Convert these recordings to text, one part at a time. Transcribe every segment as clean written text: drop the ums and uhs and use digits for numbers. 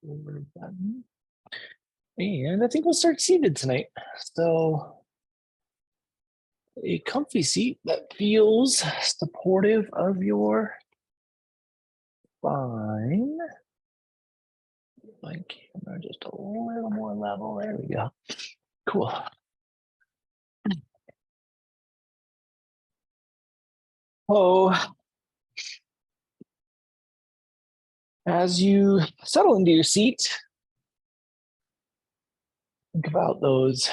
Forward button. And I think we'll start seated tonight. So a comfy seat that feels supportive of your spine. My camera just a little more level. There we go. Cool. Oh, as you settle into your seat, think about those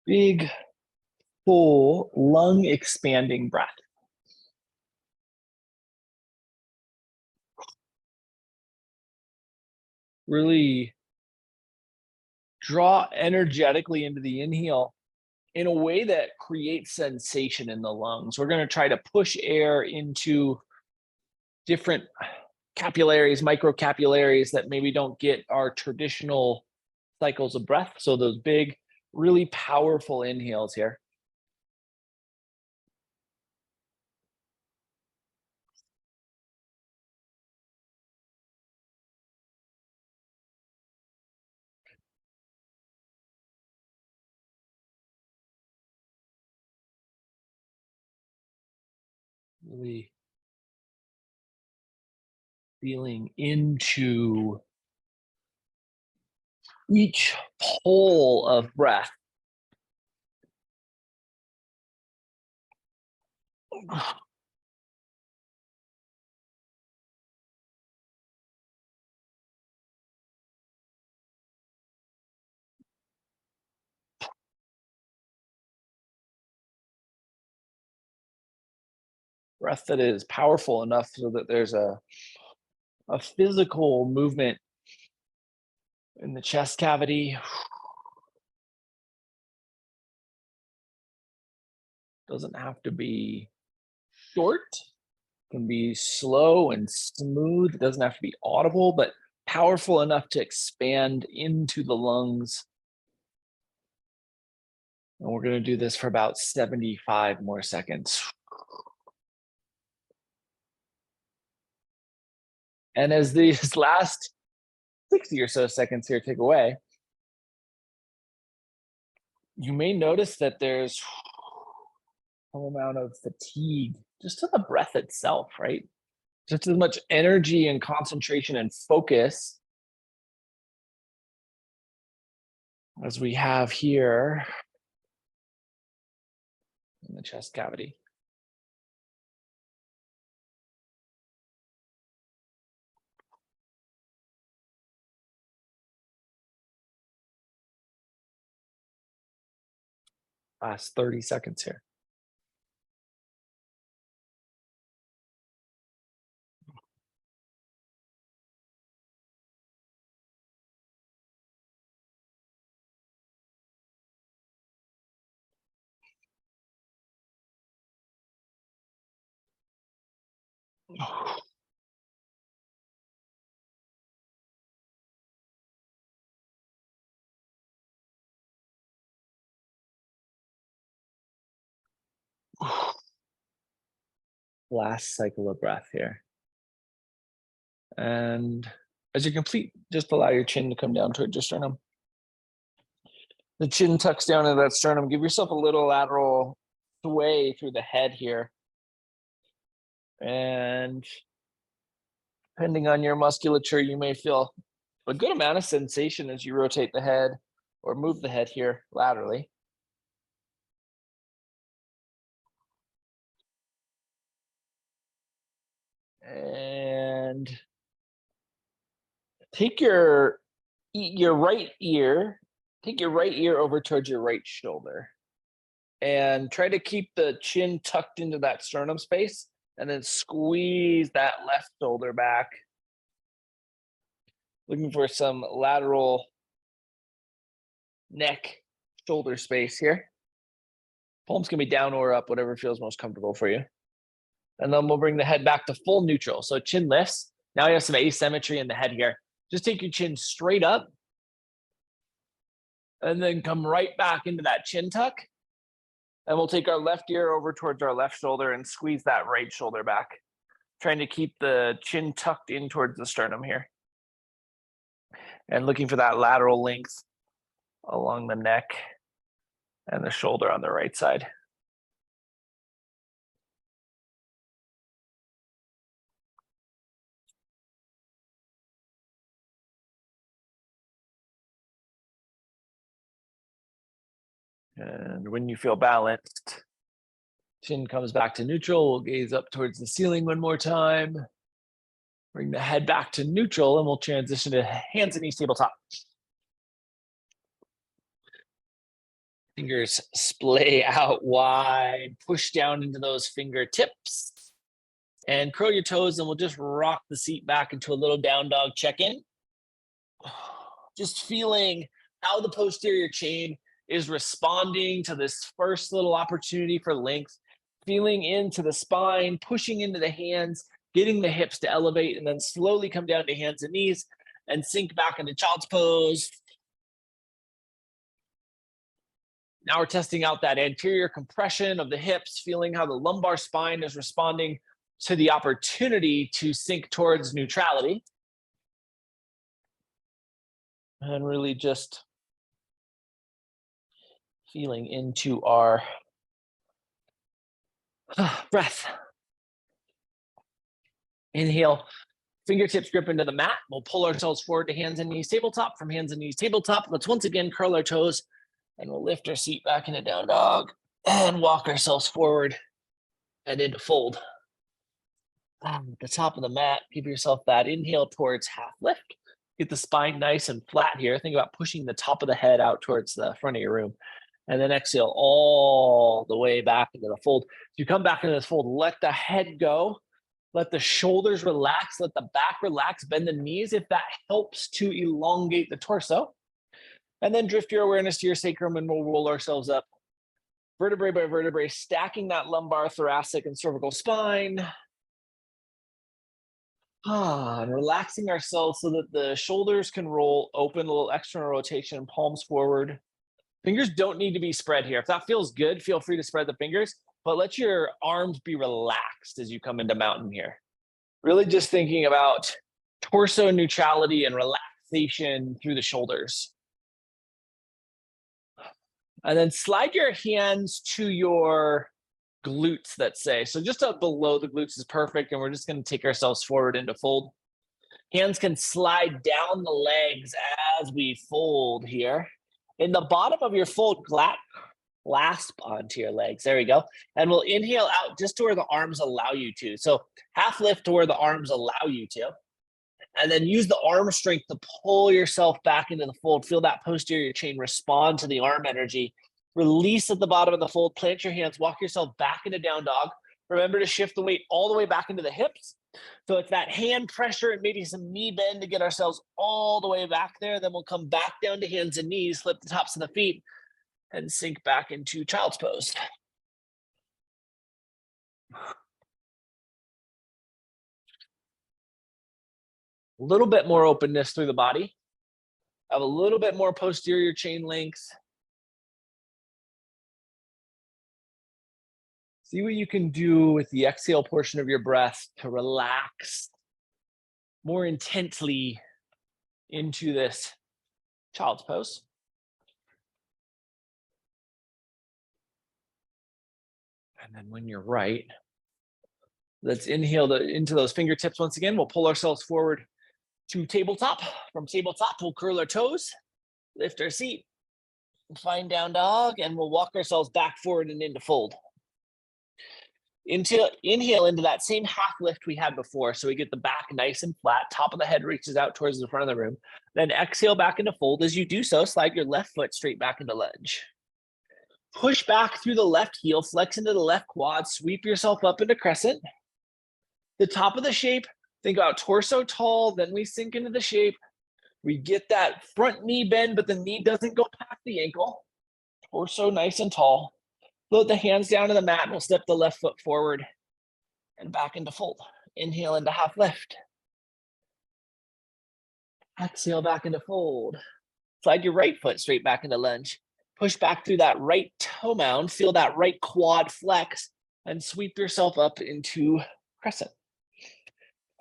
big, full, lung expanding breath. Really draw energetically into the inhale in a way that creates sensation in the lungs. We're going to try to push air into different capillaries, microcapillaries that maybe don't get our traditional cycles of breath. So those big, really powerful inhales here. Really feeling into each pole of breath. Breath that is powerful enough so that there's a physical movement in the chest cavity. Doesn't have to be short, can be slow and smooth. It doesn't have to be audible, but powerful enough to expand into the lungs. And we're going to do this for about 75 more seconds. And as these last 60 or so seconds here take away, you may notice that there's some amount of fatigue just to the breath itself, right? Just as much energy and concentration and focus as we have here in the chest cavity. Last 30 seconds here. Last cycle of breath here. And as you complete, just allow your chin to come down towards your sternum. The chin tucks down into that sternum. Give yourself a little lateral sway through the head here. And depending on your musculature, you may feel a good amount of sensation as you rotate the head or move the head here laterally. And take your right ear, take your right ear over towards your right shoulder. And try to keep the chin tucked into that sternum space, and then squeeze that left shoulder back. Looking for some lateral neck shoulder space here. Palms can be down or up, whatever feels most comfortable for you. And then we'll bring the head back to full neutral. So chin lifts. Now you have some asymmetry in the head here. Just take your chin straight up and then come right back into that chin tuck. And we'll take our left ear over towards our left shoulder and squeeze that right shoulder back. Trying to keep the chin tucked in towards the sternum here. And looking for that lateral length along the neck and the shoulder on the right side. And when you feel balanced, chin comes back to neutral. We'll gaze up towards the ceiling one more time. Bring the head back to neutral, and we'll transition to hands and knees tabletop. Fingers splay out wide, push down into those fingertips, and curl your toes, and we'll just rock the seat back into a little down dog check-in. Just feeling how the posterior chain is responding to this first little opportunity for length, feeling into the spine, pushing into the hands, getting the hips to elevate, and then slowly come down to hands and knees and sink back into child's pose. Now we're testing out that anterior compression of the hips, feeling how the lumbar spine is responding to the opportunity to sink towards neutrality. And really just feeling into our breath. Inhale, fingertips grip into the mat. We'll pull ourselves forward to hands and knees tabletop. From hands and knees tabletop, let's once again curl our toes, and we'll lift our seat back into down dog and walk ourselves forward and into fold. At the top of the mat, give yourself that inhale towards half lift. Get the spine nice and flat here. Think about pushing the top of the head out towards the front of your room. And then exhale all the way back into the fold. As you come back into this fold, let the head go. Let the shoulders relax. Let the back relax. Bend the knees if that helps to elongate the torso. And then drift your awareness to your sacrum, and we'll roll ourselves up vertebrae by vertebrae, stacking that lumbar, thoracic, and cervical spine. And relaxing ourselves so that the shoulders can roll open, a little external rotation, palms forward. Fingers don't need to be spread here. If that feels good, feel free to spread the fingers, but let your arms be relaxed as you come into mountain here. Really just thinking about torso neutrality and relaxation through the shoulders. And then slide your hands to your glutes, let's say. So just up below the glutes is perfect, and we're just going to take ourselves forward into fold. Hands can slide down the legs as we fold here. In the bottom of your fold, clasp onto your legs. There we go. And we'll inhale out just to where the arms allow you to. So half lift to where the arms allow you to. And then use the arm strength to pull yourself back into the fold. Feel that posterior chain respond to the arm energy. Release at the bottom of the fold. Plant your hands. Walk yourself back into down dog. Remember to shift the weight all the way back into the hips. So it's that hand pressure and maybe some knee bend to get ourselves all the way back there. Then we'll come back down to hands and knees, flip the tops of the feet, and sink back into child's pose. A little bit more openness through the body. Have a little bit more posterior chain length. See what you can do with the exhale portion of your breath to relax more intently into this child's pose. And then when you're right, let's inhale into those fingertips once again. We'll pull ourselves forward to tabletop. From tabletop, we'll curl our toes, lift our seat, find down dog, and we'll walk ourselves back forward and into fold. Inhale into that same half lift we had before, so we get the back nice and flat, top of the head reaches out towards the front of the room. Then exhale back into fold. As you do so, slide your left foot straight back into lunge. Push back through the left heel, flex into the left quad, sweep yourself up into crescent. The top of the shape, think about torso tall, then we sink into the shape. We get that front knee bend, but the knee doesn't go past the ankle. Torso nice and tall. Float the hands down to the mat, and we'll step the left foot forward and back into fold. Inhale into half lift. Exhale back into fold. Slide your right foot straight back into lunge. Push back through that right toe mound, feel that right quad flex, and sweep yourself up into crescent.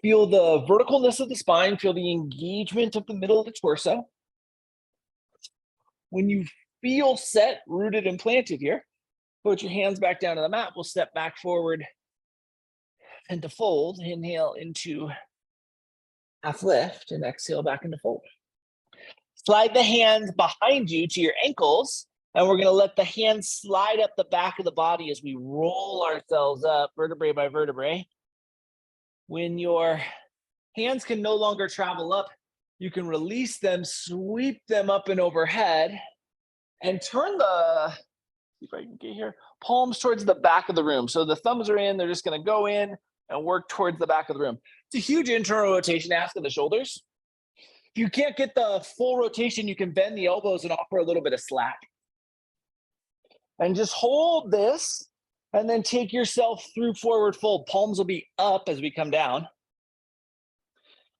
Feel the verticalness of the spine, feel the engagement of the middle of the torso. When you feel set, rooted, and planted here, put your hands back down to the mat. We'll step back forward and to fold. Inhale into half lift and exhale back into fold. Slide the hands behind you to your ankles, and we're going to let the hands slide up the back of the body as we roll ourselves up vertebrae by vertebrae. When your hands can no longer travel up, you can release them, sweep them up and overhead, and turn the, see if I can get here, palms towards the back of the room. So the thumbs are in, they're just going to go in and work towards the back of the room. It's a huge internal rotation ask of the shoulders. If you can't get the full rotation, you can bend the elbows and offer a little bit of slack. And just hold this and then take yourself through forward fold. Palms will be up as we come down.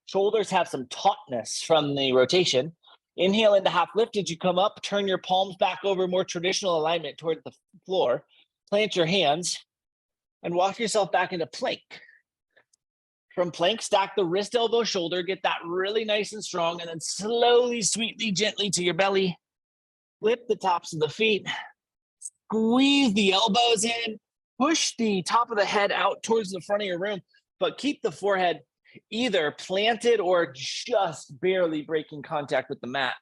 Shoulders have some tautness from the rotation. Inhale into half lift as you come up. Turn your palms back over, more traditional alignment toward the floor. Plant your hands and walk yourself back into plank. From plank, stack the wrist, elbow, shoulder. Get that really nice and strong, and then slowly, sweetly, gently to your belly. Flip the tops of the feet. Squeeze the elbows in. Push the top of the head out towards the front of your room, but keep the forehead either planted or just barely breaking contact with the mat.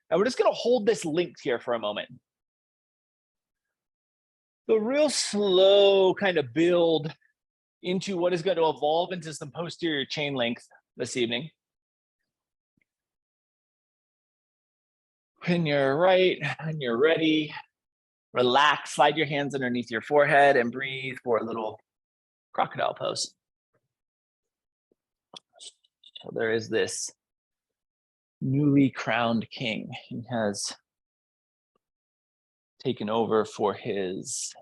And we're just going to hold this linked here for a moment. The real slow kind of build into what is going to evolve into some posterior chain length this evening. When you're right and you're ready, relax, slide your hands underneath your forehead and breathe for a little crocodile pose. So there is this newly crowned king. He has taken over for his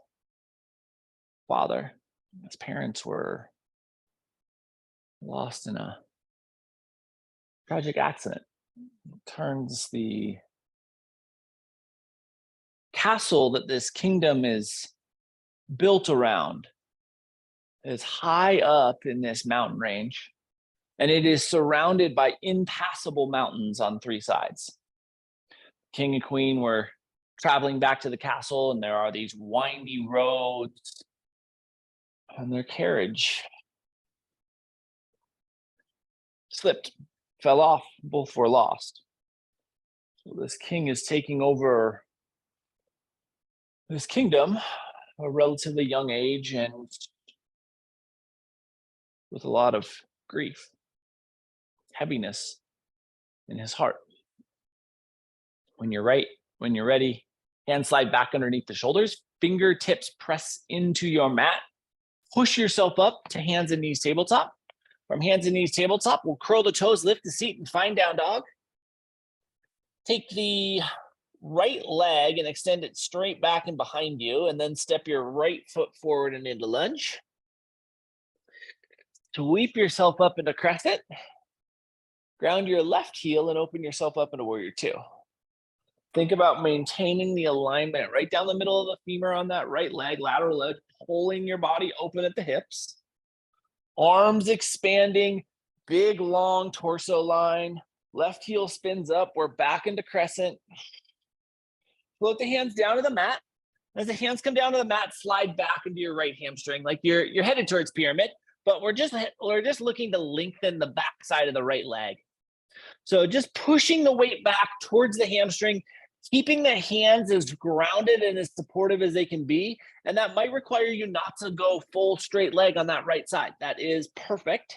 father. His parents were lost in a tragic accident. It turns the castle that this kingdom is built around is high up in this mountain range, and it is surrounded by impassable mountains on three sides. King and queen were traveling back to the castle, and there are these windy roads, and their carriage slipped, fell off, both were lost. So this king is taking over this kingdom, a relatively young age, and with a lot of grief, heaviness in his heart. When you're right, when you're ready, hands slide back underneath the shoulders, fingertips press into your mat, push yourself up to hands and knees tabletop. From hands and knees tabletop, we'll curl the toes, lift the seat, and find down dog. Take the right leg and extend it straight back and behind you, and then step your right foot forward and into lunge. Sweep yourself up into crescent. Ground your left heel and open yourself up into warrior two. Think about maintaining the alignment right down the middle of the femur on that right leg, lateral leg, pulling your body open at the hips. Arms expanding, big, long torso line. Left heel spins up. We're back into crescent. Float the hands down to the mat. As the hands come down to the mat, slide back into your right hamstring, like you're headed towards pyramid, but we're just looking to lengthen the back side of the right leg. So just pushing the weight back towards the hamstring, keeping the hands as grounded and as supportive as they can be. And that might require you not to go full straight leg on that right side. That is perfect.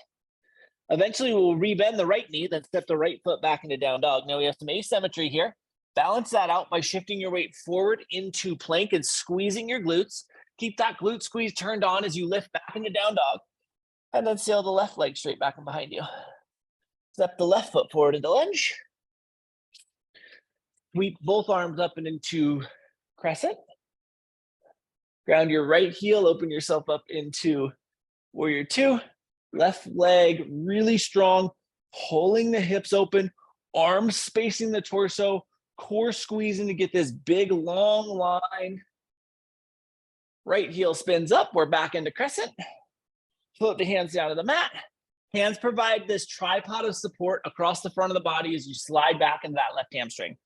Eventually we'll rebend the right knee, then step the right foot back into down dog. Now we have some asymmetry here. Balance that out by shifting your weight forward into plank and squeezing your glutes. Keep that glute squeeze turned on as you lift back into down dog. And then sail the left leg straight back and behind you. Step the left foot forward into lunge. Sweep both arms up and into crescent. Ground your right heel, open yourself up into warrior two. Left leg really strong, pulling the hips open, arms spacing the torso, core squeezing to get this big long line. Right heel spins up, we're back into crescent. Float the hands down to the mat. Hands provide this tripod of support across the front of the body as you slide back into that left hamstring.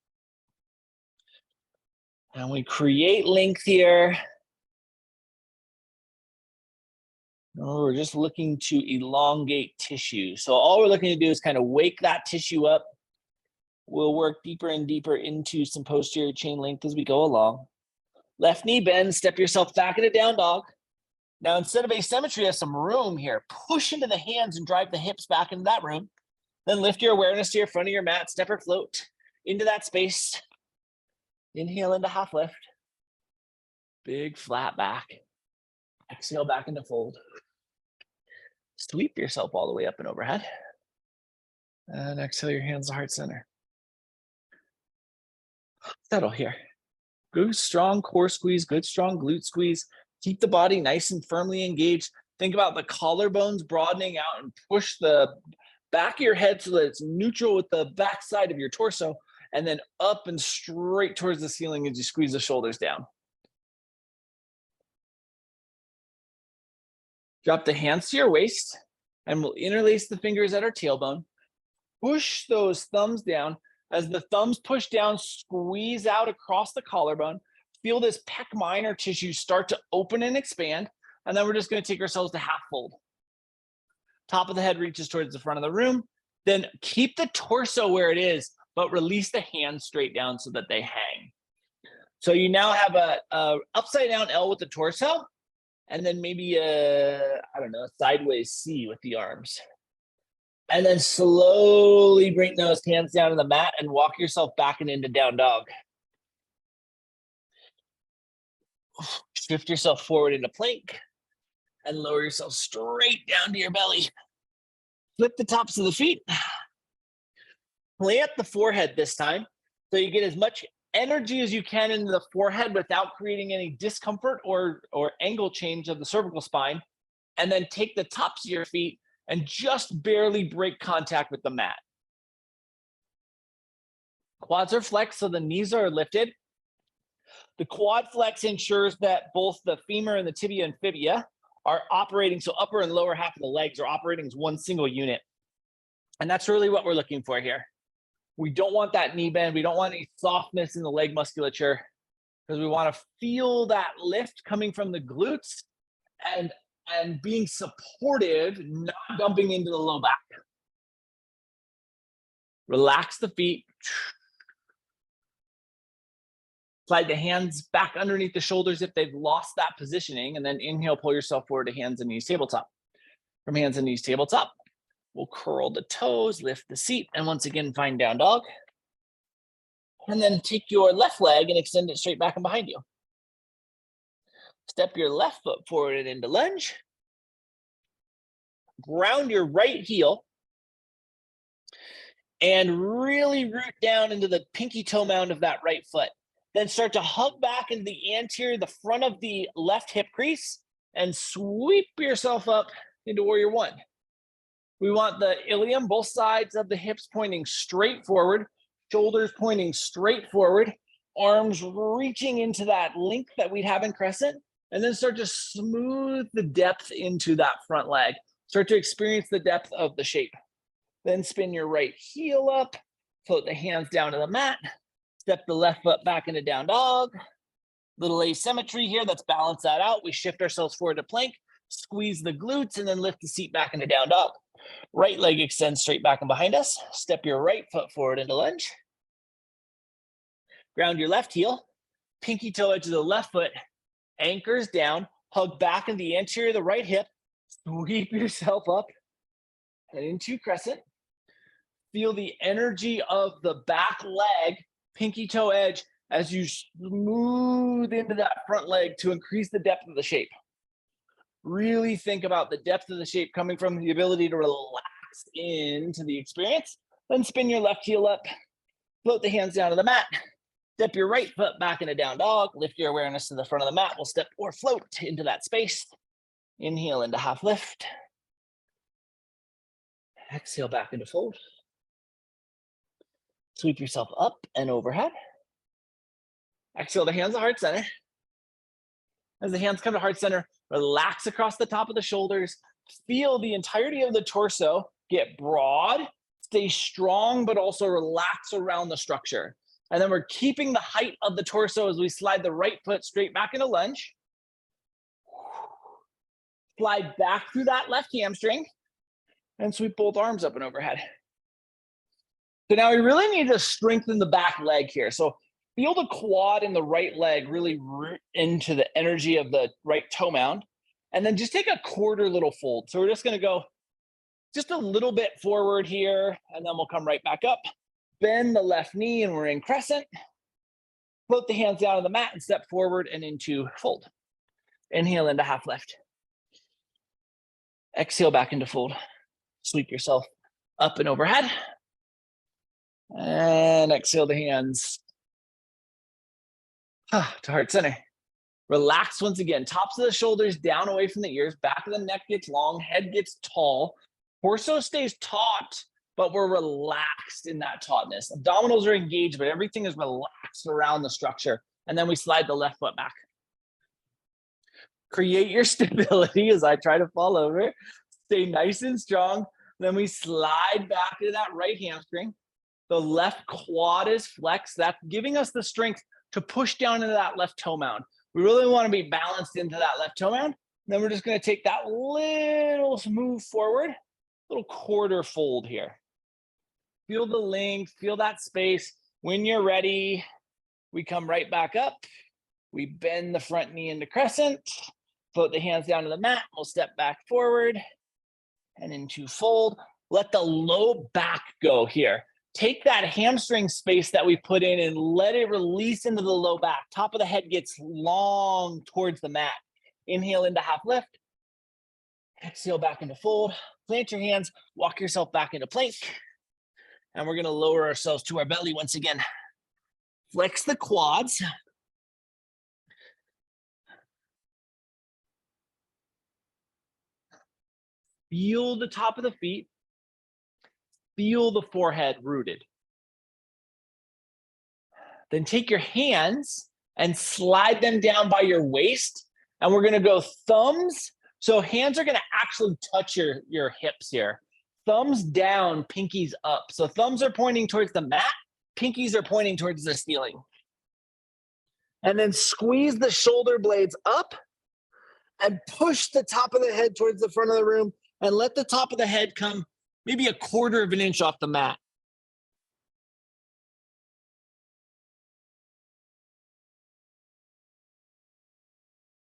And we create length here. We're just looking to elongate tissue. So all we're looking to do is kind of wake that tissue up. We'll work deeper and deeper into some posterior chain length as we go along. Left knee bend, step yourself back into down dog. Now, instead of asymmetry, have some room here. Push into the hands and drive the hips back into that room. Then lift your awareness to your front of your mat, step or float into that space. Inhale into half lift. Big flat back. Exhale back into fold. Sweep yourself all the way up and overhead. And exhale your hands to heart center. Settle here. Good strong core squeeze, good strong glute squeeze. Keep the body nice and firmly engaged. Think about the collarbones broadening out and push the back of your head so that it's neutral with the back side of your torso, and then up and straight towards the ceiling as you squeeze the shoulders down. Drop the hands to your waist, and we'll interlace the fingers at our tailbone. Push those thumbs down. As the thumbs push down, squeeze out across the collarbone. Feel this pec minor tissue start to open and expand. And then we're just going to take ourselves to half fold. Top of the head reaches towards the front of the room. Then keep the torso where it is, but release the hands straight down so that they hang. So you now have a upside down L with the torso, and then maybe a sideways C with the arms. And then slowly bring those hands down to the mat and walk yourself back and into down dog. Shift yourself forward into plank and lower yourself straight down to your belly. Flip the tops of the feet. Plant the forehead this time so you get as much energy as you can into the forehead without creating any discomfort or angle change of the cervical spine. And then take the tops of your feet and just barely break contact with the mat. Quads are flexed so the knees are lifted. The quad flex ensures that both the femur and the tibia and fibia are operating, so upper and lower half of the legs are operating as one single unit. And that's really what we're looking for here. We don't want that knee bend. We don't want any softness in the leg musculature, because we want to feel that lift coming from the glutes and being supportive, not dumping into the low back. Relax the feet. Slide the hands back underneath the shoulders if they've lost that positioning, and then inhale, pull yourself forward to hands and knees tabletop. From hands and knees tabletop, we'll curl the toes, lift the seat, and once again, find down dog. And then take your left leg and extend it straight back and behind you. Step your left foot forward and into lunge. Ground your right heel and really root down into the pinky toe mound of that right foot. Then start to hug back into the anterior, the front of the left hip crease, and sweep yourself up into warrior one. We want the ilium, both sides of the hips pointing straight forward, shoulders pointing straight forward, arms reaching into that length that we'd have in crescent, and then start to smooth the depth into that front leg. Start to experience the depth of the shape. Then spin your right heel up, float the hands down to the mat, step the left foot back into down dog. Little asymmetry here, let's balance that out. We shift ourselves forward to plank, squeeze the glutes, and then lift the seat back into down dog. Right leg extends straight back and behind us. Step your right foot forward into lunge. Ground your left heel, pinky toe edge of the left foot, anchors down, hug back in the anterior of the right hip, sweep yourself up and into crescent. Feel the energy of the back leg, pinky toe edge, as you smooth into that front leg to increase the depth of the shape. Really think about the depth of the shape coming from the ability to relax into the experience. Then spin your left heel up, float the hands down to the mat, step your right foot back into down dog, lift your awareness to the front of the mat. We'll step or float into that space. Inhale into half lift. Exhale back into fold. Sweep yourself up and overhead. Exhale the hands to heart center. As the hands come to heart center, relax across the top of the shoulders. Feel the entirety of the torso get broad, stay strong, but also relax around the structure. And then we're keeping the height of the torso as we slide the right foot straight back into lunge. Slide back through that left hamstring and sweep both arms up and overhead. So now we really need to strengthen the back leg here. So feel the quad in the right leg really root into the energy of the right toe mound. And then just take a quarter little fold. So we're just going to go just a little bit forward here, and then we'll come right back up. Bend the left knee, and we're in crescent. Float the hands down on the mat and step forward and into fold. Inhale into half lift. Exhale back into fold. Sweep yourself up and overhead. And exhale the hands to heart center. Relax once again. Tops of the shoulders down away from the ears. Back of the neck gets long. Head gets tall. Torso stays taut, but we're relaxed in that tautness. Abdominals are engaged, but everything is relaxed around the structure. And then we slide the left foot back. Create your stability as I try to fall over. Stay nice and strong. Then we slide back to that right hamstring. The left quad is flexed. That's giving us the strength to push down into that left toe mound. We really want to be balanced into that left toe mound. Then we're just going to take that little move forward, little quarter fold here. Feel the length, feel that space. When you're ready, we come right back up. We bend the front knee into crescent, float the hands down to the mat. We'll step back forward and into fold. Let the low back go here. Take that hamstring space that we put in and let it release into the low back. Top of the head gets long towards the mat. Inhale into half lift. Exhale back into fold. Plant your hands, walk yourself back into plank. And we're going to lower ourselves to our belly once again. Flex the quads. Feel the top of the feet. Feel the forehead rooted. Then take your hands and slide them down by your waist. And we're going to go thumbs. So hands are going to actually touch your hips here. Thumbs down, pinkies up. So thumbs are pointing towards the mat. Pinkies are pointing towards the ceiling. And then squeeze the shoulder blades up and push the top of the head towards the front of the room and let the top of the head come maybe a quarter of an inch off the mat.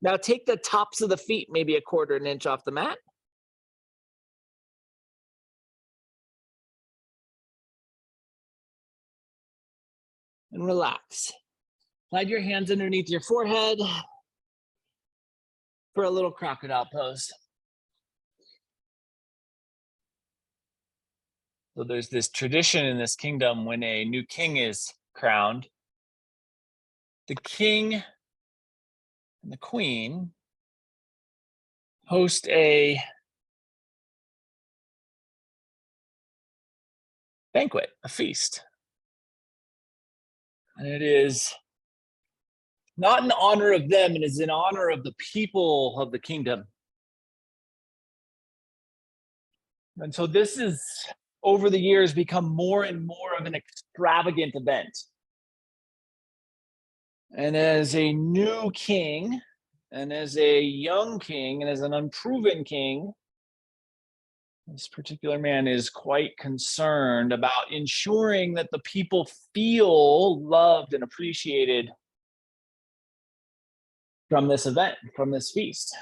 Now take the tops of the feet maybe a quarter of an inch off the mat. And relax. Slide your hands underneath your forehead for a little crocodile pose. So there's this tradition in this kingdom when a new king is crowned, the king and the queen host a banquet, a feast. And it is not in honor of them, it is in honor of the people of the kingdom. And so this is, over the years, become more and more of an extravagant event. And as a new king, and as a young king, and as an unproven king, this particular man is quite concerned about ensuring that the people feel loved and appreciated from this event, from this feast.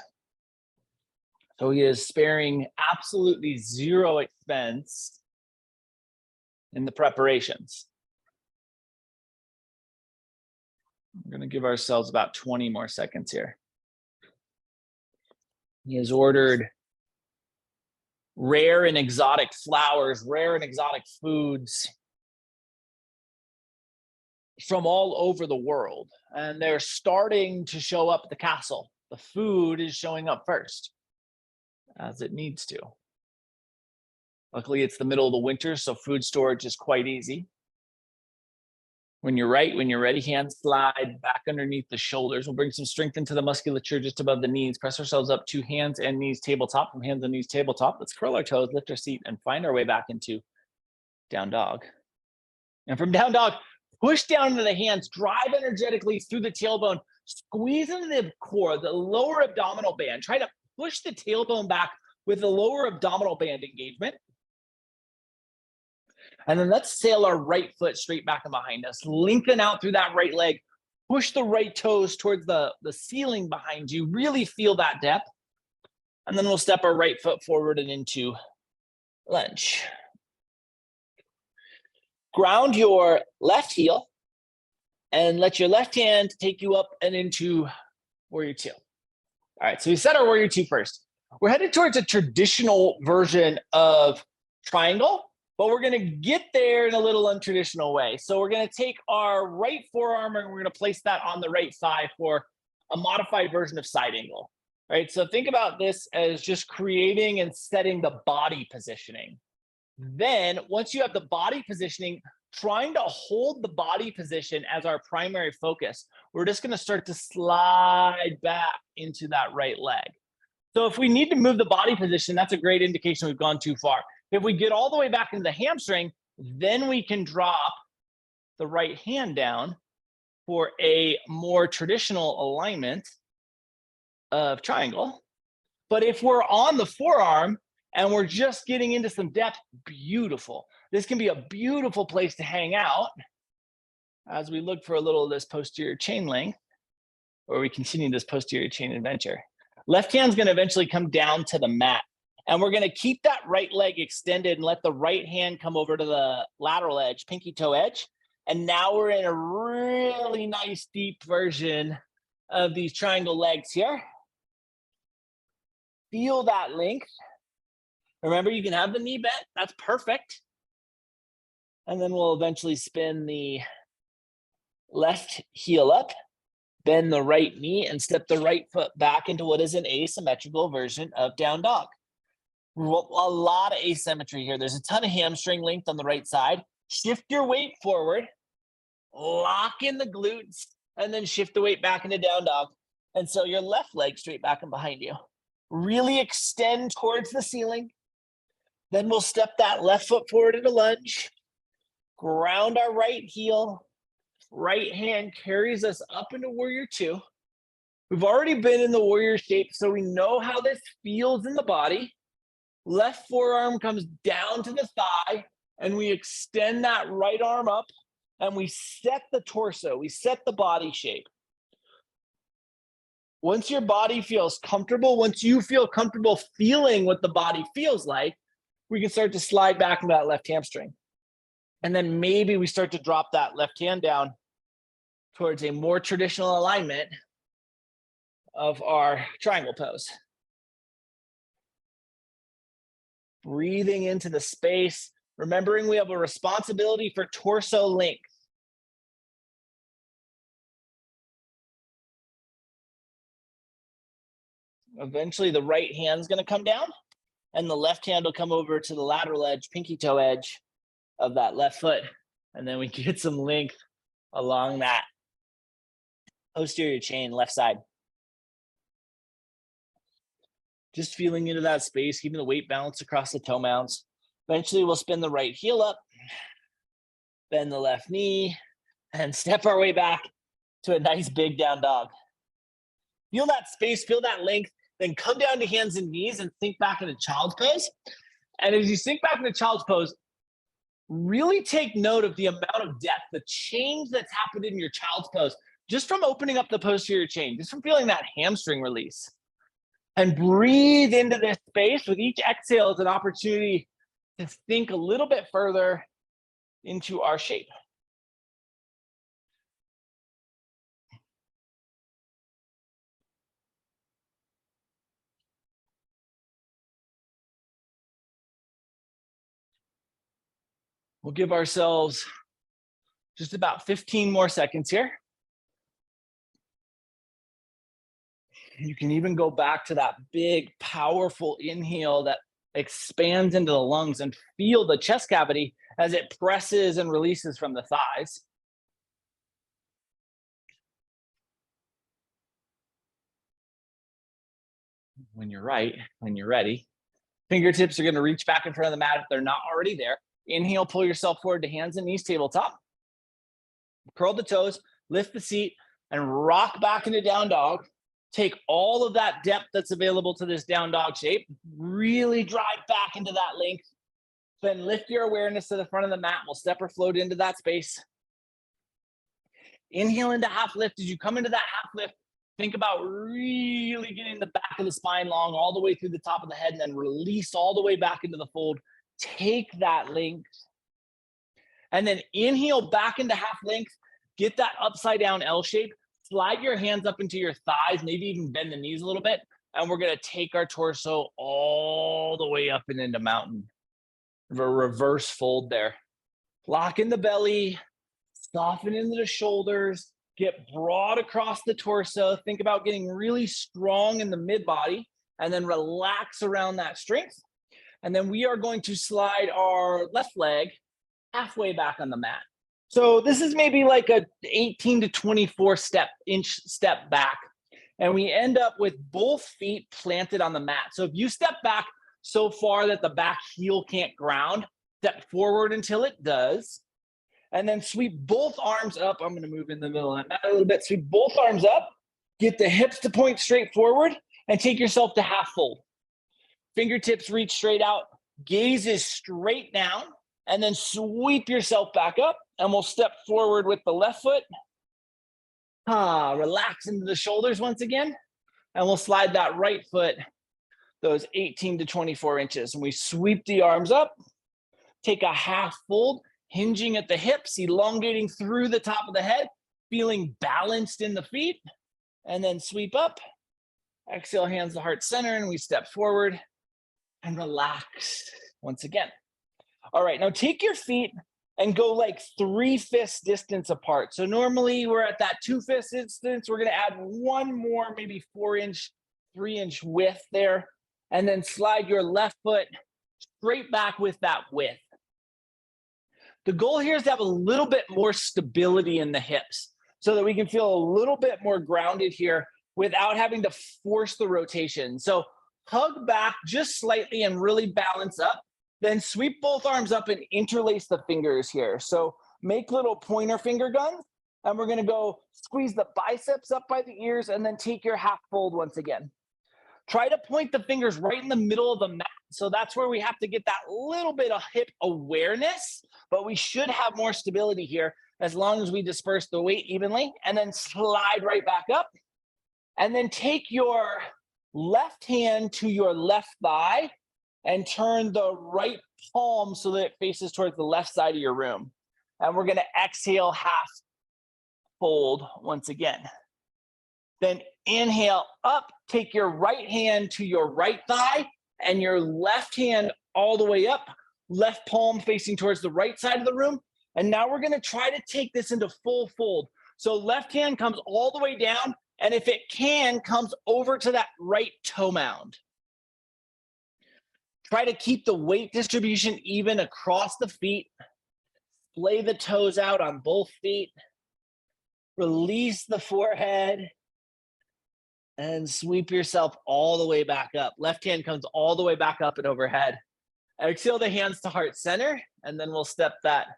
So he is sparing absolutely zero expense in the preparations. We're going to give ourselves about 20 more seconds here. He has ordered rare and exotic flowers, rare and exotic foods from all over the world. And they're starting to show up at the castle. The food is showing up first, as it needs to. Luckily, it's the middle of the winter, so food storage is quite easy. When you're ready, hands slide back underneath the shoulders. We'll bring some strength into the musculature just above the knees. Press ourselves up to hands and knees tabletop. From hands and knees tabletop, let's curl our toes, lift our seat, and find our way back into down dog. And from down dog, push down into the hands, drive energetically through the tailbone, squeeze into the core, the lower abdominal band. Try to push the tailbone back with the lower abdominal band engagement. And then let's sail our right foot straight back and behind us. Lengthen out through that right leg. Push the right toes towards the ceiling behind you. Really feel that depth. And then we'll step our right foot forward and into lunge. Ground your left heel and let your left hand take you up and into warrior two. All right, so we set our warrior two first. We're headed towards a traditional version of triangle, but we're going to get there in a little untraditional way. So we're going to take our right forearm and we're going to place that on the right thigh for a modified version of side angle. Right? So think about this as just creating and setting the body positioning. Then once you have the body positioning, trying to hold the body position as our primary focus, we're just going to start to slide back into that right leg. So if we need to move the body position, that's a great indication we've gone too far. If we get all the way back into the hamstring, then we can drop the right hand down for a more traditional alignment of triangle. But if we're on the forearm and we're just getting into some depth, beautiful. This can be a beautiful place to hang out as we look for a little of this posterior chain length, or we continue this posterior chain adventure. Left hand's gonna eventually come down to the mat. And we're going to keep that right leg extended and let the right hand come over to the lateral edge, pinky toe edge. And now we're in a really nice deep version of these triangle legs here. Feel that length. Remember, you can have the knee bent. That's perfect. And then we'll eventually spin the left heel up, bend the right knee, and step the right foot back into what is an asymmetrical version of down dog. A lot of asymmetry here. There's a ton of hamstring length on the right side. Shift your weight forward, lock in the glutes, and then shift the weight back into down dog. And so your left leg straight back and behind you. Really extend towards the ceiling. Then we'll step that left foot forward into lunge. Ground our right heel. Right hand carries us up into warrior two. We've already been in the warrior shape, so we know how this feels in the body. Left forearm comes down to the thigh, and we extend that right arm up, and we set the torso, we set the body shape. Once your body feels comfortable, once you feel comfortable feeling what the body feels like, we can start to slide back into that left hamstring. And then maybe we start to drop that left hand down towards a more traditional alignment of our triangle pose. Breathing into the space, remembering we have a responsibility for torso length. Eventually the right hand's going to come down and the left hand will come over to the lateral edge, pinky toe edge of that left foot. And then we get some length along that posterior chain left side. Just feeling into that space, keeping the weight balanced across the toe mounts. Eventually we'll spin the right heel up, bend the left knee, and step our way back to a nice big down dog. Feel that space, feel that length, then come down to hands and knees and sink back into child's pose. And as you sink back into child's pose, really take note of the amount of depth, the change that's happened in your child's pose, just from opening up the posterior chain, just from feeling that hamstring release. And breathe into this space. With each exhale, it's an opportunity to think a little bit further into our shape. We'll give ourselves just about 15 more seconds here. You can even go back to that big, powerful inhale that expands into the lungs and feel the chest cavity as it presses and releases from the thighs. when you're right, when you're ready. Fingertips are gonna reach back in front of the mat if they're not already there. Inhale, pull yourself forward to hands and knees, tabletop. Curl the toes, lift the seat, and rock back into down dog. Take all of that depth that's available to this down dog shape, really drive back into that length. Then lift your awareness to the front of the mat. We'll step or float into that space. Inhale into half lift. As you come into that half lift, think about really getting the back of the spine long all the way through the top of the head, and then release all the way back into the fold. Take that length. And then inhale back into half length. Get that upside down L shape. Slide your hands up into your thighs, maybe even bend the knees a little bit. And we're going to take our torso all the way up and into mountain. A reverse fold there. Lock in the belly. Soften into the shoulders. Get broad across the torso. Think about getting really strong in the mid body. And then relax around that strength. And then we are going to slide our left leg halfway back on the mat. So this is maybe like a 18 to 24 inch step back. And we end up with both feet planted on the mat. So if you step back so far that the back heel can't ground, step forward until it does. And then sweep both arms up. I'm going to move in the middle of that mat a little bit. Sweep both arms up. Get the hips to point straight forward and take yourself to half fold. Fingertips reach straight out. Gaze is straight down. And then sweep yourself back up. And we'll step forward with the left foot. Relax into the shoulders once again. And we'll slide that right foot those 18 to 24 inches. And we sweep the arms up. Take a half fold, hinging at the hips, elongating through the top of the head, feeling balanced in the feet. And then sweep up. Exhale, hands to heart center, and we step forward and relax once again. All right, now take your feet and go like 3 fists distance apart. So normally we're at that 2 fist distance. We're gonna add one more, maybe 4-inch, 3-inch width there. And then slide your left foot straight back with that width. The goal here is to have a little bit more stability in the hips so that we can feel a little bit more grounded here without having to force the rotation. So hug back just slightly and really balance up. Then sweep both arms up and interlace the fingers here. So make little pointer finger guns, and we're gonna go squeeze the biceps up by the ears and then take your half fold once again. Try to point the fingers right in the middle of the mat. So that's where we have to get that little bit of hip awareness, but we should have more stability here as long as we disperse the weight evenly, and then slide right back up. And then take your left hand to your left thigh and turn the right palm so that it faces towards the left side of your room. And we're gonna exhale, half fold once again. Then inhale up, take your right hand to your right thigh and your left hand all the way up, left palm facing towards the right side of the room. And now we're gonna try to take this into full fold. So left hand comes all the way down, and if it can, comes over to that right toe mound. Try to keep the weight distribution even across the feet. Splay the toes out on both feet. Release the forehead. And sweep yourself all the way back up. Left hand comes all the way back up and overhead. Exhale the hands to heart center, and then we'll step that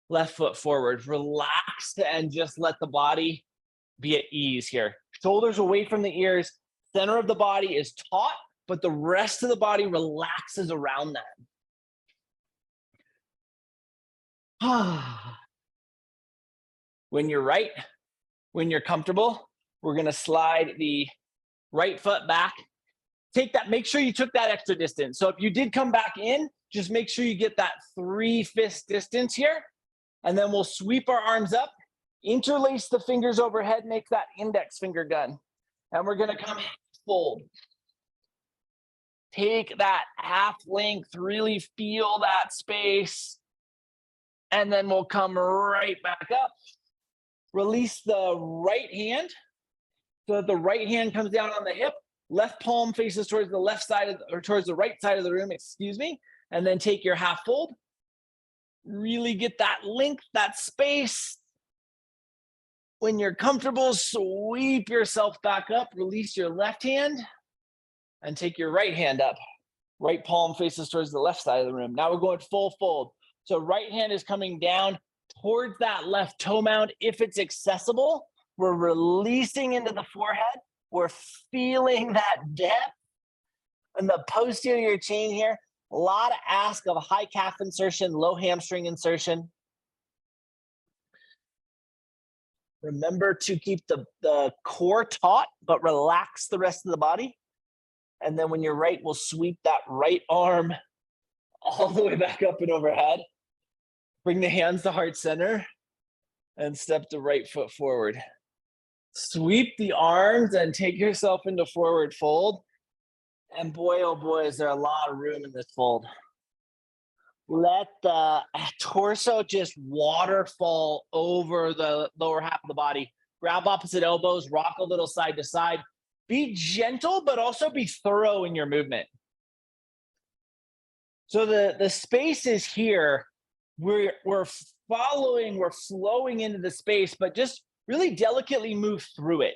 left foot forward. Relax and just let the body be at ease here. Shoulders away from the ears. Center of the body is taut, but the rest of the body relaxes around that. When you're right, when you're comfortable, we're gonna slide the right foot back. Take that, make sure you took that extra distance. So if you did come back in, just make sure you get that 3 fist distance here. And then we'll sweep our arms up, interlace the fingers overhead, make that index finger gun. And we're gonna come fold. Take that half length, really feel that space. And then we'll come right back up. Release the right hand so that the right hand comes down on the hip. Left palm faces towards the left side or towards the right side of the room, excuse me. And then take your half fold. Really get that length, that space. When you're comfortable, sweep yourself back up. Release your left hand. And take your right hand up. Right palm faces towards the left side of the room. Now we're going full fold. So right hand is coming down towards that left toe mound. If it's accessible, we're releasing into the forehead. We're feeling that depth in the posterior chain here. A lot of ask of high calf insertion, low hamstring insertion. Remember to keep the core taut, but relax the rest of the body. And then when you're right, we'll sweep that right arm all the way back up and overhead. Bring the hands to heart center and step the right foot forward. Sweep the arms and take yourself into forward fold. And boy, oh boy, is there a lot of room in this fold. Let the torso just waterfall over the lower half of the body. Grab opposite elbows, rock a little side to side. Be gentle, but also be thorough in your movement. So the space is here. We're following, we're flowing into the space, but just really delicately move through it.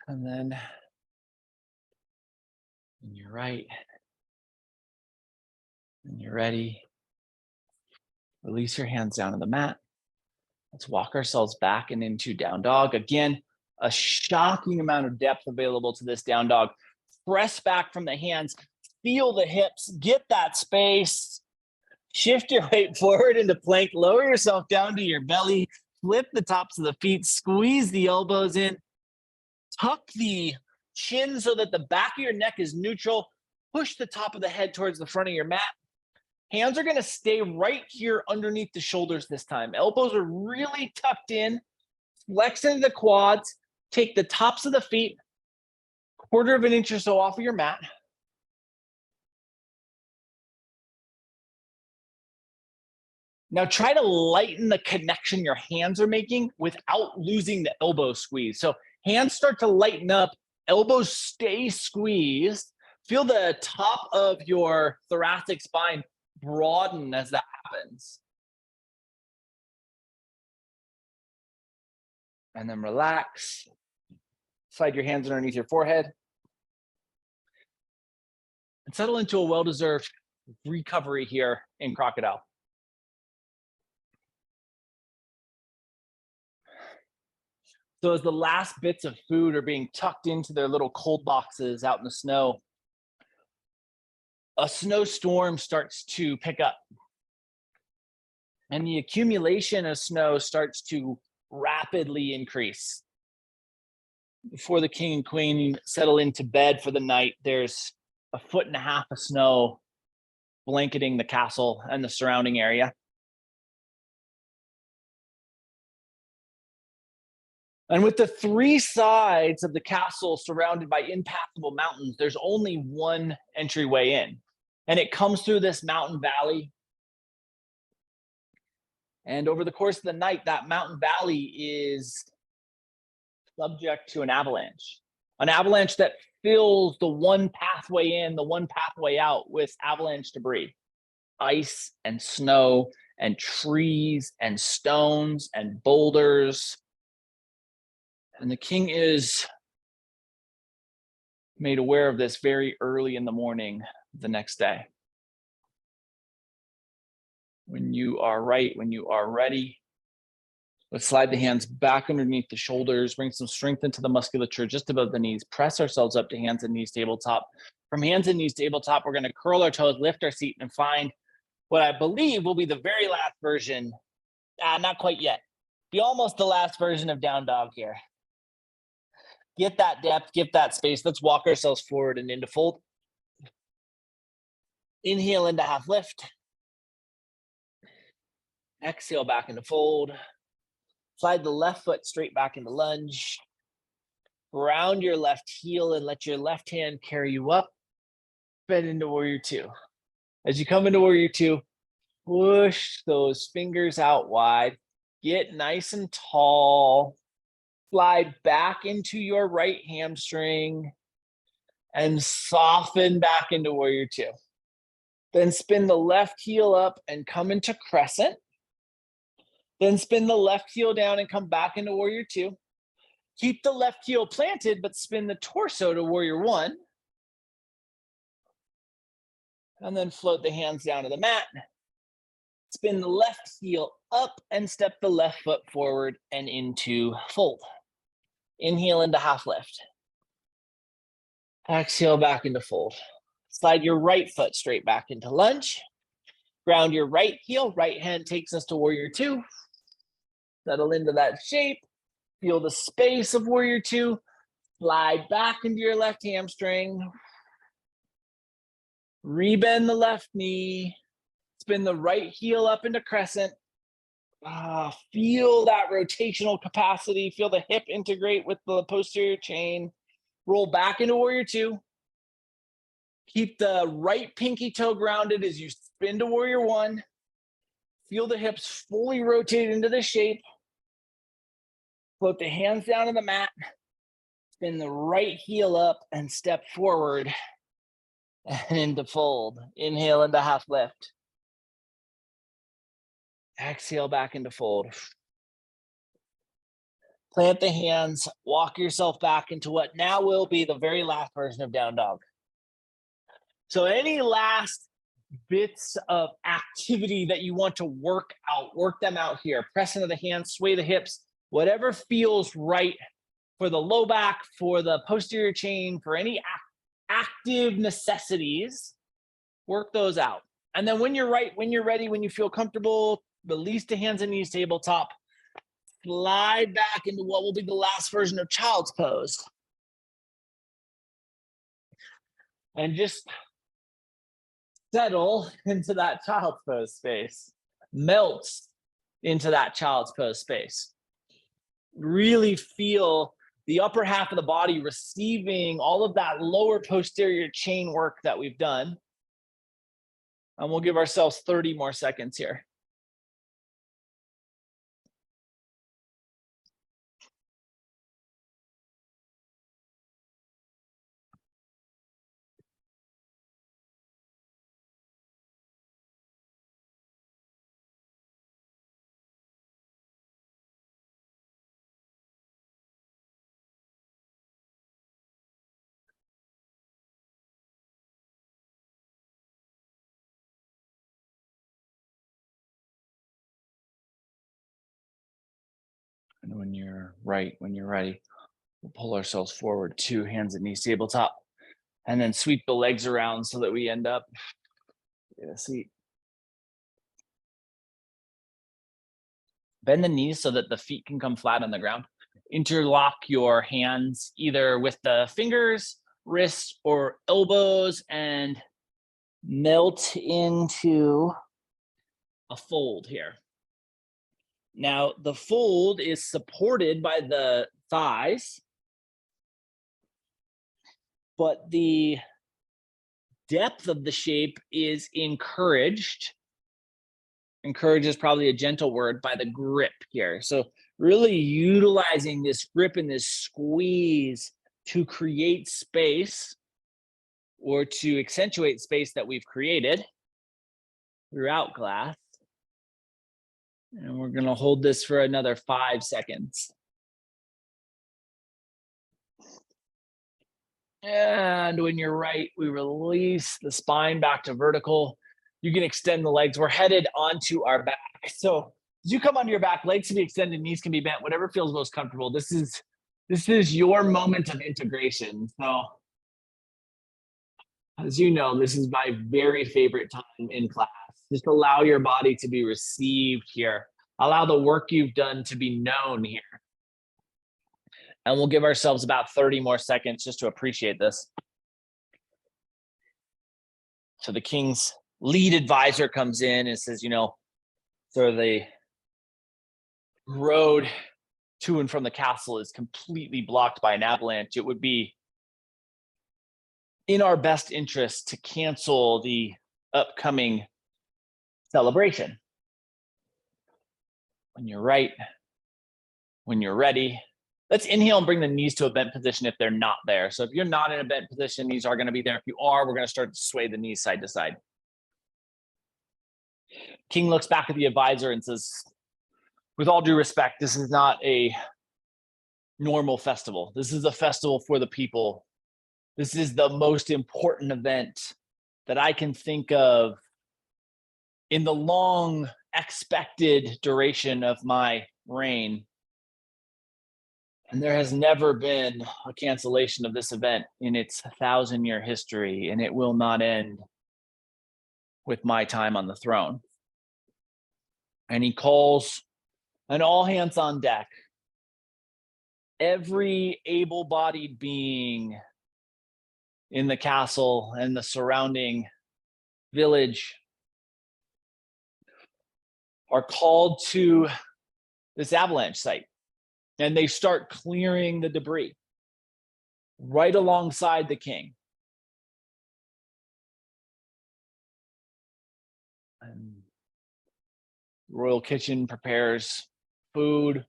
And then when you're right, when you're ready, release your hands down on the mat. Let's walk ourselves back and into down dog. Again, a shocking amount of depth available to this down dog. Press back from the hands, feel the hips, get that space. Shift your weight forward into plank, lower yourself down to your belly, flip the tops of the feet, squeeze the elbows in, tuck the chin so that the back of your neck is neutral, push the top of the head towards the front of your mat. Hands are going to stay right here underneath the shoulders this time. Elbows are really tucked in, flex into the quads, take the tops of the feet, 1/4 of an inch or so off of your mat. Now try to lighten the connection your hands are making without losing the elbow squeeze. So hands start to lighten up, elbows stay squeezed. Feel the top of your thoracic spine broaden as that happens. And then relax. Slide your hands underneath your forehead. And settle into a well-deserved recovery here in crocodile. So as the last bits of food are being tucked into their little cold boxes out in the snow, a snowstorm starts to pick up. And the accumulation of snow starts to rapidly increase. Before the king and queen settle into bed for the night, there's 1.5 feet of snow blanketing the castle and the surrounding area. And with the 3 sides of the castle surrounded by impassable mountains, there's only one entryway in. And it comes through this mountain valley. And over the course of the night, that mountain valley is subject to an avalanche that fills the one pathway in, the one pathway out with avalanche debris, ice and snow and trees and stones and boulders. And the king is made aware of this very early in the morning the next day. When you are right, when you are ready, let's slide the hands back underneath the shoulders, bring some strength into the musculature just above the knees, press ourselves up to hands and knees tabletop. From hands and knees tabletop, we're going to curl our toes, lift our seat, and find what I believe will be the very last version. Not quite yet. Be almost the last version of down dog here. Get that depth, get that space. Let's walk ourselves forward and into fold. Inhale into half lift. Exhale back into fold. Slide the left foot straight back into lunge. Round your left heel and let your left hand carry you up. Bend into warrior 2. As you come into warrior 2, push those fingers out wide. Get nice and tall. Slide back into your right hamstring and soften back into warrior 2. Then spin the left heel up and come into crescent. Then spin the left heel down and come back into warrior two. Keep the left heel planted, but spin the torso to warrior one. And then float the hands down to the mat. Spin the left heel up and step the left foot forward and into fold. Inhale into half lift. Exhale back into fold. Slide your right foot straight back into lunge. Ground your right heel. Right hand takes us to warrior two. Settle into that shape. Feel the space of warrior two. Slide back into your left hamstring. Rebend the left knee. Spin the right heel up into crescent. Feel that rotational capacity. Feel the hip integrate with the posterior chain. Roll back into warrior two. Keep the right pinky toe grounded as you spin to warrior one. Feel the hips fully rotate into the shape. Float the hands down to the mat. Spin the right heel up and step forward and into fold. Inhale into half lift. Exhale back into fold. Plant the hands, walk yourself back into what now will be the very last version of down dog. So any last bits of activity that you want to work out, work them out here. Press into the hands, sway the hips, whatever feels right for the low back, for the posterior chain, for any active necessities, work those out. And then when you're right, when you're ready, when you feel comfortable, release the hands and knees tabletop. Slide back into what will be the last version of child's pose. And just settle into that child's pose space. Melt into that child's pose space. Really feel the upper half of the body receiving all of that lower posterior chain work that we've done. And we'll give ourselves 30 more seconds here. And when you're right, when you're ready, we'll pull ourselves forward, 2 hands at knees tabletop, and then sweep the legs around so that we end up in a seat. Bend the knees so that the feet can come flat on the ground. Interlock your hands either with the fingers, wrists, or elbows and melt into a fold here. Now, the fold is supported by the thighs, but the depth of the shape is encouraged. Encourage is probably a gentle word, by the grip here. So really utilizing this grip and this squeeze to create space or to accentuate space that we've created throughout class. And we're going to hold this for another 5 seconds. And when you're right, we release the spine back to vertical. You can extend the legs. We're headed onto our back. So as you come onto your back, legs can be extended, knees can be bent, whatever feels most comfortable. This is your moment of integration. So as you know, this is my very favorite time in class. Just allow your body to be received here. Allow the work you've done to be known here. And we'll give ourselves about 30 more seconds just to appreciate this. So the king's lead advisor comes in and says, you know, so the road to and from the castle is completely blocked by an avalanche. It would be in our best interest to cancel the upcoming celebration. When you're right, when you're ready, let's inhale and bring the knees to a bent position if they're not there. So if you're not in a bent position, knees are going to be there. If you are, we're going to start to sway the knees side to side. King looks back at the advisor and says, with all due respect, this is not a normal festival. This is a festival for the people. This is the most important event that I can think of in the long expected duration of my reign. And there has never been a cancellation of this event in its 1,000-year history, and it will not end with my time on the throne. And he calls an all hands on deck. Every able-bodied being in the castle and the surrounding village are called to this avalanche site, and they start clearing the debris right alongside the king. And the royal kitchen prepares food.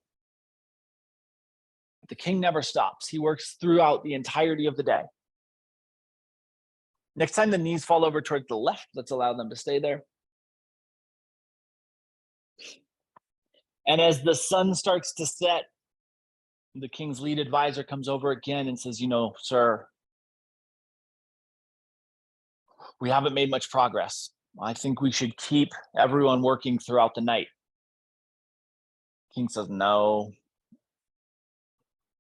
The king never stops. He works throughout the entirety of the day. Next time the knees fall over towards the left, let's allow them to stay there. And as the sun starts to set, the king's lead advisor comes over again and says, sir, we haven't made much progress. I think we should keep everyone working throughout the night. King says, no.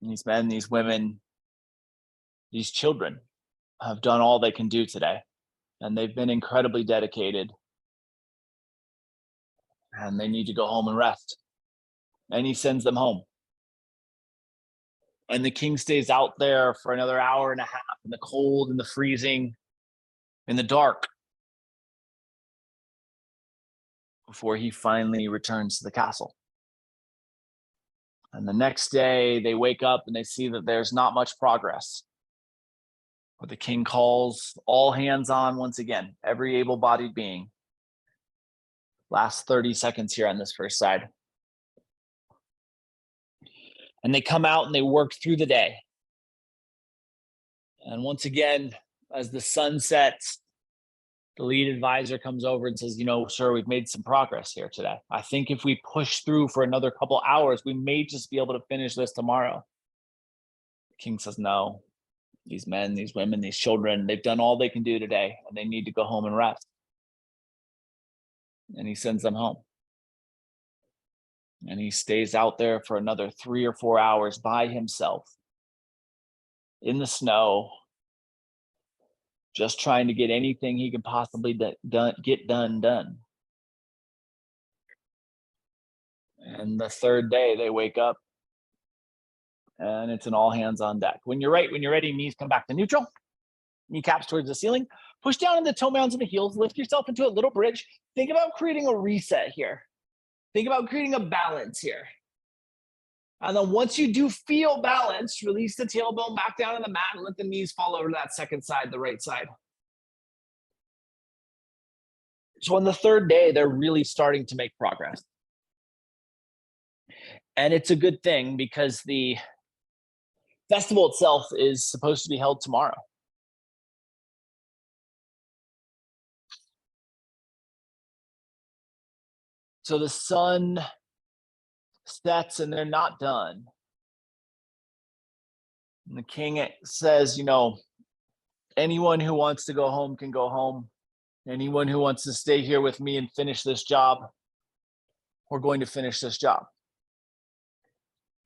These men, these women, these children have done all they can do today, and they've been incredibly dedicated, and they need to go home and rest. And he sends them home. And the king stays out there for another hour and a half in the cold and the freezing, in the dark, before he finally returns to the castle. And the next day they wake up and they see that there's not much progress. But the king calls all hands on once again, every able-bodied being. Last 30 seconds here on this first side. And they come out and they work through the day. And once again, as the sun sets, the lead advisor comes over and says, sir, we've made some progress here today. I think if we push through for another couple hours, we may just be able to finish this tomorrow. The king says, no, these men, these women, these children, they've done all they can do today, and they need to go home and rest. And he sends them home. And he stays out there for another 3 or 4 hours by himself in the snow, just trying to get anything he can possibly get done. And the third day they wake up and it's an all hands on deck. When you're ready, knees come back to neutral, kneecaps towards the ceiling, push down in the toe mounds of the heels, lift yourself into a little bridge. Think about creating a reset here. Think about creating a balance here. And then once you do feel balanced, release the tailbone back down on the mat and let the knees fall over to that second side, the right side. So on the third day, they're really starting to make progress. And it's a good thing because the festival itself is supposed to be held tomorrow. So the sun sets and they're not done. And the king says, anyone who wants to go home can go home. Anyone who wants to stay here with me and finish this job, we're going to finish this job.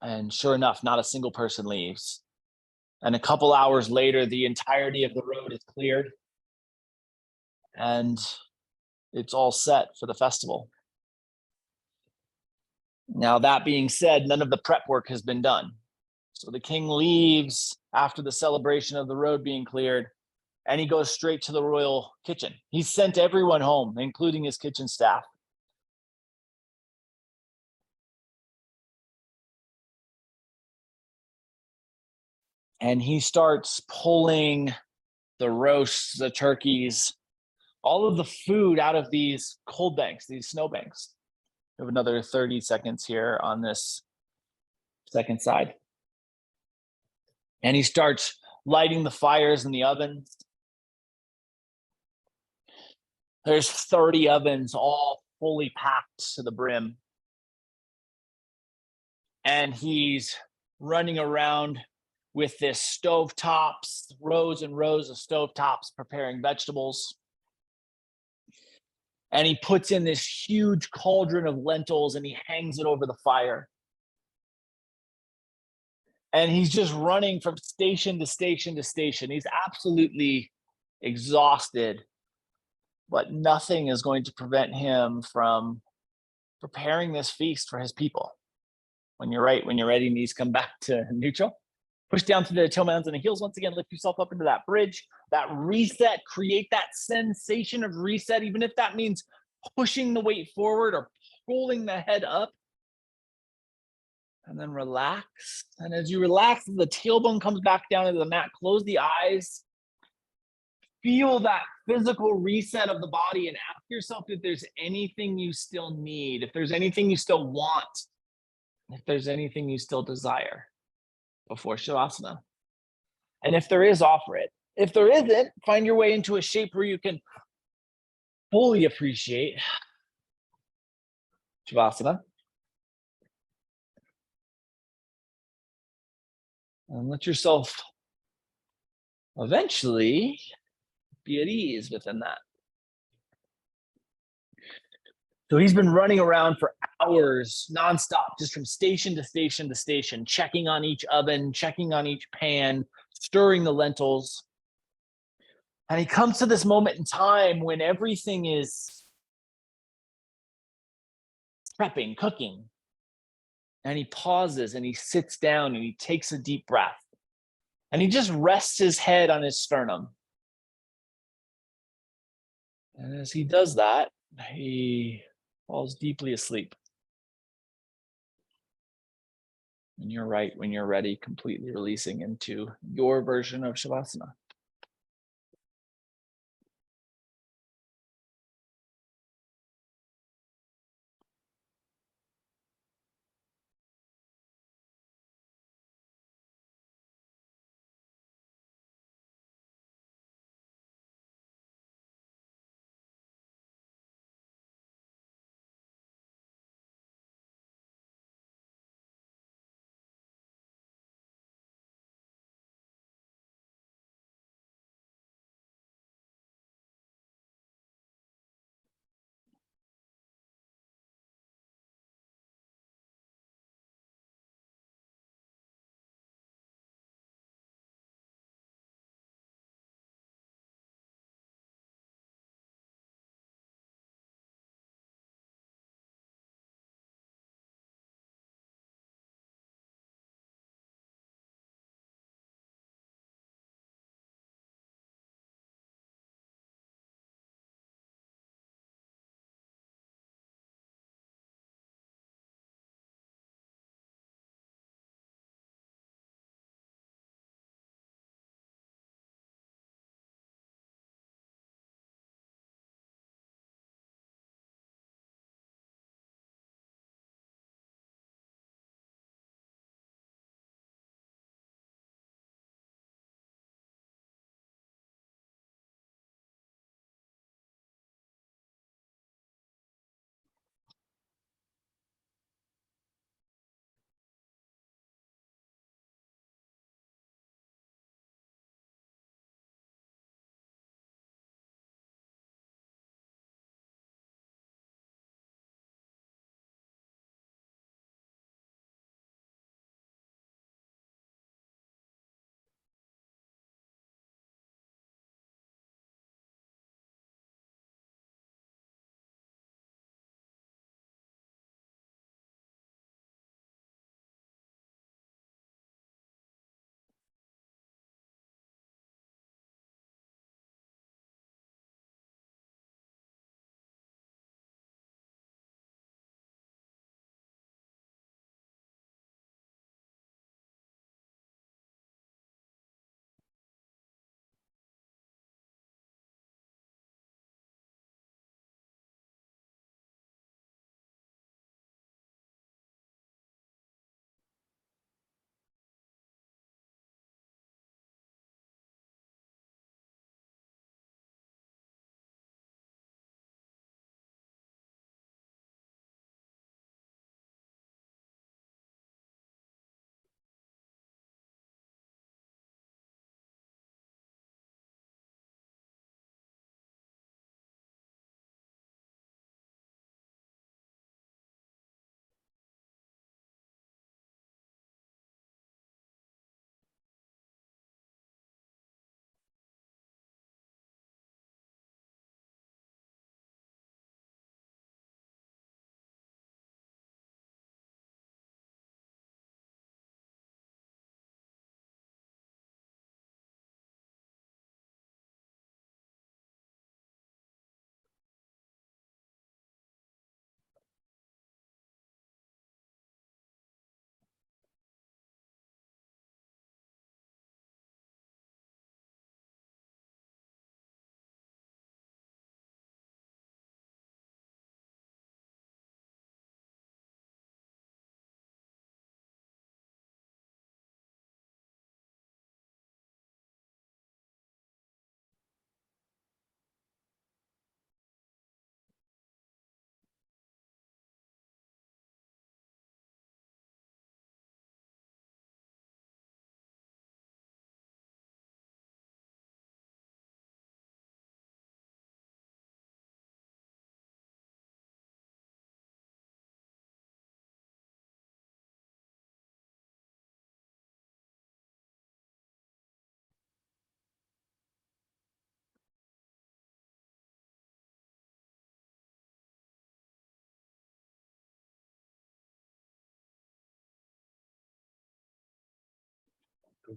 And sure enough, not a single person leaves. And a couple hours later, the entirety of the road is cleared. And it's all set for the festival. Now, that being said, none of the prep work has been done. So the king leaves after the celebration of the road being cleared, and he goes straight to the royal kitchen. He sent everyone home, including his kitchen staff. And he starts pulling the roasts, the turkeys, all of the food out of these cold banks, these snow banks. We have another 30 seconds here on this second side. And he starts lighting the fires in the ovens. There's 30 ovens all fully packed to the brim. and he's running around with this stove tops, rows and rows of stove tops, preparing vegetables. And he puts in this huge cauldron of lentils and he hangs it over the fire. And he's just running from station to station to station. He's absolutely exhausted, but nothing is going to prevent him from preparing this feast for his people. When you're right, when you're ready, knees come back to neutral. Push down through the toe mounds and the heels. Once again, lift yourself up into that bridge, that reset, create that sensation of reset, even if that means pushing the weight forward or pulling the head up. And then relax. And as you relax, the tailbone comes back down into the mat. Close the eyes. Feel that physical reset of the body and ask yourself if there's anything you still need, if there's anything you still want, if there's anything you still desire before Shavasana. And if there is, offer it. If there isn't, find your way into a shape where you can fully appreciate Shavasana. And let yourself eventually be at ease within that. So he's been running around for hours nonstop, just from station to station to station, checking on each oven, checking on each pan, stirring the lentils. And he comes to this moment in time when everything is prepping, cooking. And he pauses and he sits down and he takes a deep breath. And he just rests his head on his sternum. And as he does that, he falls deeply asleep. And you're right, when you're ready, completely releasing into your version of Shavasana.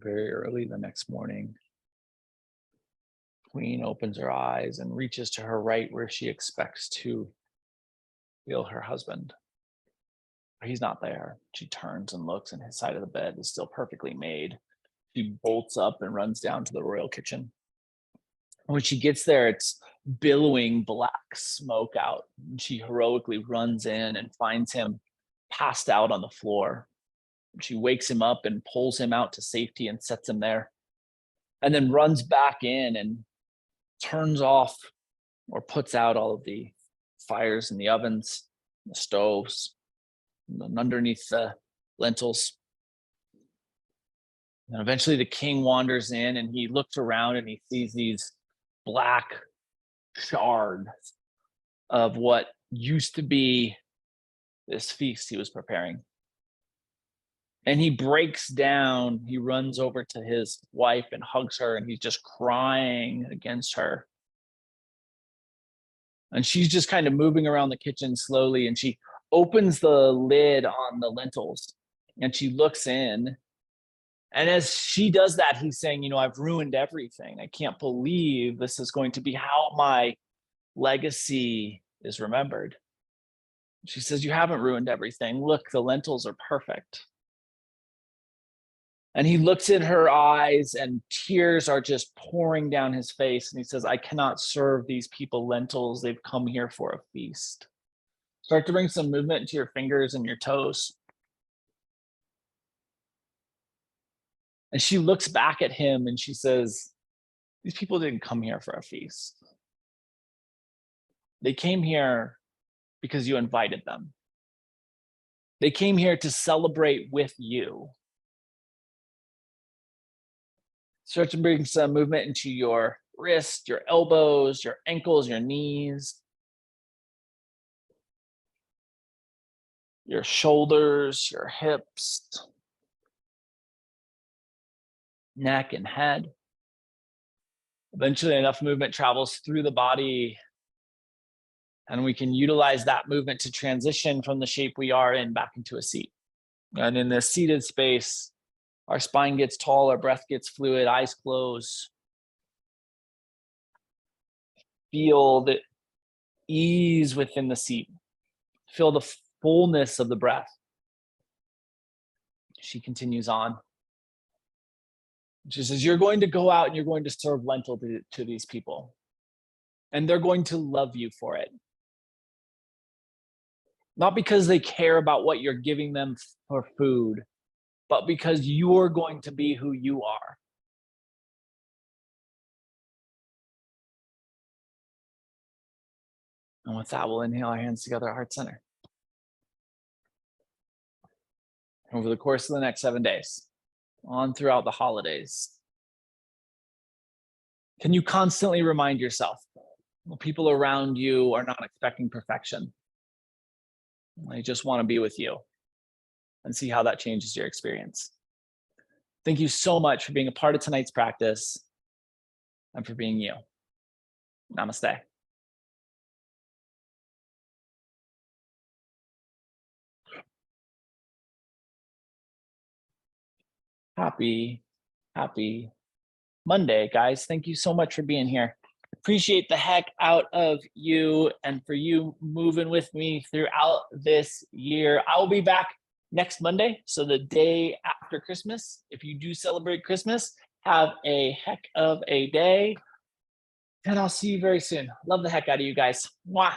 Very early the next morning, Queen opens her eyes and reaches to her right where she expects to feel her husband. But he's not there. She turns and looks, and his side of the bed is still perfectly made. She bolts up and runs down to the royal kitchen. When she gets there, it's billowing black smoke out. And she heroically runs in and finds him passed out on the floor. She wakes him up and pulls him out to safety and sets him there, and then runs back in and turns off or puts out all of the fires in the ovens, the stoves, and underneath the lentils. And eventually the king wanders in and he looks around and he sees these black shards of what used to be this feast he was preparing. And he breaks down, he runs over to his wife and hugs her, and he's just crying against her. And she's just kind of moving around the kitchen slowly, and she opens the lid on the lentils and she looks in. And as she does that, he's saying, I've ruined everything. I can't believe this is going to be how my legacy is remembered. She says, you haven't ruined everything. Look, the lentils are perfect. And he looks in her eyes and tears are just pouring down his face. And he says, I cannot serve these people lentils. They've come here for a feast. Start to bring some movement into your fingers and your toes. And she looks back at him and she says, these people didn't come here for a feast. They came here because you invited them. They came here to celebrate with you. Start to bring some movement into your wrist, your elbows, your ankles, your knees, your shoulders, your hips, neck and head. Eventually enough movement travels through the body and we can utilize that movement to transition from the shape we are in back into a seat. And in the seated space, our spine gets tall, our breath gets fluid, eyes close. Feel the ease within the seat. Feel the fullness of the breath. She continues on. She says, you're going to go out and you're going to serve lentil to these people. And they're going to love you for it. Not because they care about what you're giving them for food, but because you're going to be who you are. And with that, we'll inhale our hands together at heart center. Over the course of the next 7 days, on throughout the holidays, can you constantly remind yourself, well, people around you are not expecting perfection. They just want to be with you, and see how that changes your experience. Thank you so much for being a part of tonight's practice and for being you. Namaste. Happy Monday, guys. Thank you so much for being here. Appreciate the heck out of you and for you moving with me throughout this year. I'll be back next Monday, so the day after Christmas. If you do celebrate Christmas, have a heck of a day, and I'll see you very soon. Love the heck out of you guys. Mwah.